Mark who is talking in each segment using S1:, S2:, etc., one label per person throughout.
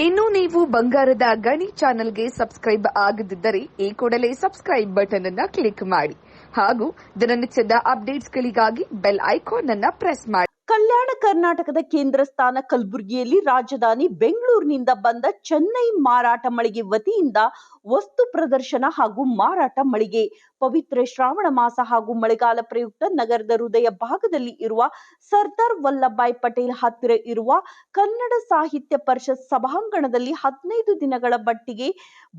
S1: ಇನ್ನು ನೀವು ಬಂಗಾರದ ಗಣಿ ಚಾನೆಲ್ಗೆ ಸಬ್ಸ್ಕ್ರೈಬ್ ಆಗದಿದ್ದರೆ ಈ ಕೂಡಲೇ ಸಬ್ಸ್ಕ್ರೈಬ್ ಬಟನ್ ಅನ್ನು ಕ್ಲಿಕ್ ಮಾಡಿ ಹಾಗೂ ದಿನನಿತ್ಯದ ಅಪ್ಡೇಟ್ಸ್ಗಳಿಗಾಗಿ ಬೆಲ್ ಐಕಾನ್ ಅನ್ನು ಪ್ರೆಸ್ ಮಾಡಿ.
S2: ಕಲ್ಯಾಣ ಕರ್ನಾಟಕದ ಕೇಂದ್ರ ಸ್ಥಾನ ಕಲಬುರಗಿಯಲ್ಲಿ ರಾಜಧಾನಿ ಬೆಂಗಳೂರಿನಿಂದ ಬಂದ ಚೆನ್ನೈ ಮಾರಾಟ ಮಳಿಗೆ ವತಿಯಿಂದ ವಸ್ತು ಪ್ರದರ್ಶನ ಹಾಗೂ ಮಾರಾಟ ಮಳಿಗೆ. ಪವಿತ್ರ ಶ್ರಾವಣ ಮಾಸ ಹಾಗೂ ಮಳೆಗಾಲ ಪ್ರಯುಕ್ತ ನಗರದ ಹೃದಯ ಭಾಗದಲ್ಲಿ ಇರುವ ಸರ್ದಾರ್ ವಲ್ಲಭಭಾಯ್ ಪಟೇಲ್ ಹತ್ತಿರ ಇರುವ ಕನ್ನಡ ಸಾಹಿತ್ಯ ಪರಿಷತ್ ಸಭಾಂಗಣದಲ್ಲಿ 15 ದಿನಗಳ ಮಟ್ಟಿಗೆ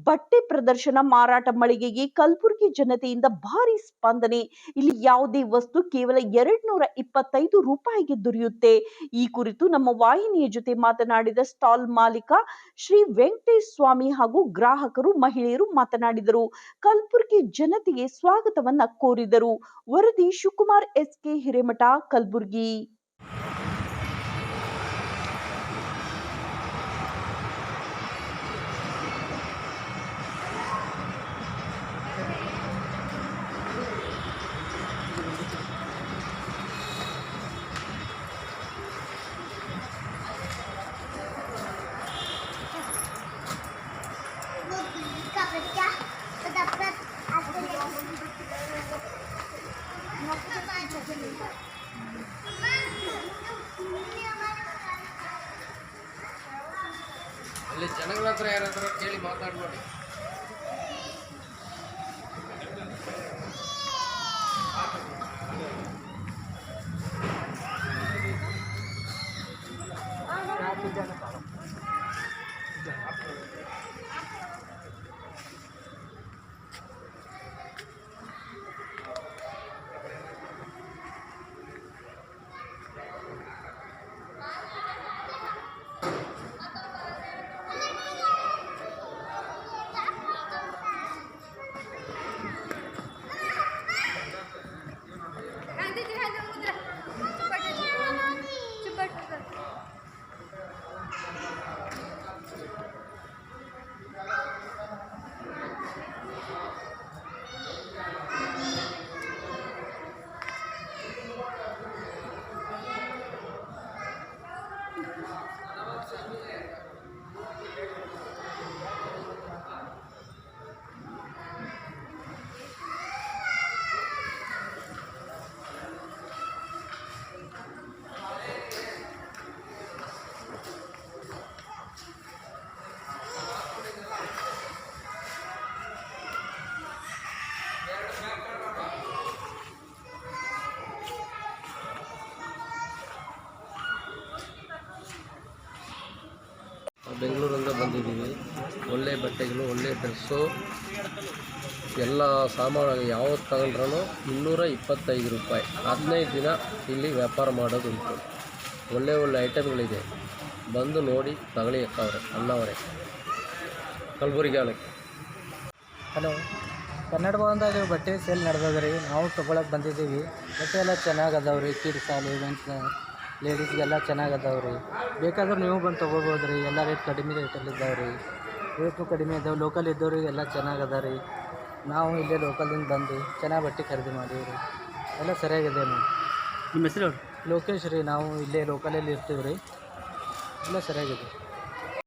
S2: ಬಟ್ಟೆ ಪ್ರದರ್ಶನ ಮಾರಾಟ ಮಳಿಗೆಗೆ ಕಲಬುರಗಿ ಜನತೆಯಿಂದ ಭಾರಿ ಸ್ಪಂದನೆ. ಇಲ್ಲಿ ಯಾವುದೇ ವಸ್ತು ಕೇವಲ 225 ರೂಪಾಯಿಗೆ ದೊರೆಯುತ್ತೆ. ಈ ಕುರಿತು ನಮ್ಮ ವಾಹಿನಿಯ ಜೊತೆ ಮಾತನಾಡಿದ ಸ್ಟಾಲ್ ಮಾಲೀಕ ಶ್ರೀ ವೆಂಕಟೇಶ್ ಸ್ವಾಮಿ ಹಾಗೂ ಗ್ರಾಹಕರು ಮಹಿಳೆಯರು ಮಾತನಾಡಿದರು. ಕಲಬುರಗಿ ಜನತೆಗೆ ಸ್ವಾಗತವನ್ನ ಕೋರಿದರು. ವರದಿ ಶಿವಕುಮಾರ್ SK ಹಿರೇಮಠ, ಕಲಬುರಗಿ.
S3: ಅಲ್ಲಿ ಜನಗಳ ಹತ್ರ ಯಾರಾದರೂ ಕೇಳಿ ಮಾತಾಡ್ಬೇಡಿ. ಬೆಂಗಳೂರಿಂದ ಬಂದಿದ್ದೀವಿ. ಒಳ್ಳೆ ಬಟ್ಟೆಗಳು, ಒಳ್ಳೆ ಡ್ರೆಸ್ಸು, ಎಲ್ಲ ಸಾಮಾನು ಯಾವತ್ತು ತಗೊಂಡ್ರೂ 225 ರೂಪಾಯಿ. 15 ದಿನ ಇಲ್ಲಿ ವ್ಯಾಪಾರ ಮಾಡೋದುಂಟು. ಒಳ್ಳೆ ಒಳ್ಳೆ ಐಟಮ್ಗಳಿದೆ, ಬಂದು ನೋಡಿ ತಗೊಳ್ಳಿ ಅಣ್ಣವರೇ. ಕಲಬುರಗಿ ಆಳಕ್ಕೆ.
S4: ಹಲೋ, ಕನ್ನಡ ಭವನದಾಗ ಬಟ್ಟೆ ಸೇಲ್ ನಡೆದದ ರೀ. ನಾವು ತೊಗೊಳಕ್ಕೆ ಬಂದಿದ್ದೀವಿ. ಬಟ್ಟೆ ಎಲ್ಲ ಚೆನ್ನಾಗಿ ಅದಾವೆ ರೀ. ಕಿಡ್ಸ್ ಮೆನ್ಸ್ ಲೇಡೀಸ್ಗೆಲ್ಲ ಚೆನ್ನಾಗಿ ಅದಾವೆ ರೀ. ಬೇಕಾದ್ರೆ ನೀವು ಬಂದು ತೊಗೋಬೋದು ರೀ. ಎಲ್ಲ ರೇಟ್ ಕಡಿಮೆ ರೇಟಲ್ಲಿ ಇದ್ದಾವೆ ರೀ. ರೇಟು ಕಡಿಮೆ ಇದ್ದಾವೆ. ಲೋಕಲ್ ಇದ್ದವ್ರಿಗೆ ಎಲ್ಲ ಚೆನ್ನಾಗಿ ಅದ ರೀ. ನಾವು ಇಲ್ಲೇ ಲೋಕಲ್ದಿಂದ ಬಂದು ಚೆನ್ನಾಗಿ ಬಟ್ಟೆ ಖರೀದಿ ಮಾಡೀವಿ ರೀ. ಎಲ್ಲ ಸರಿಯಾಗಿದೆ ನೋಡಿ.
S5: ನಿಮ್ಮ ಹೆಸರು?
S4: ಲೋಕೇಶ್ ರೀ. ನಾವು ಇಲ್ಲೇ ಲೋಕಲಲ್ಲಿ ಇರ್ತೀವಿ ರೀ. ಎಲ್ಲ ಸರಿಯಾಗಿದೆ.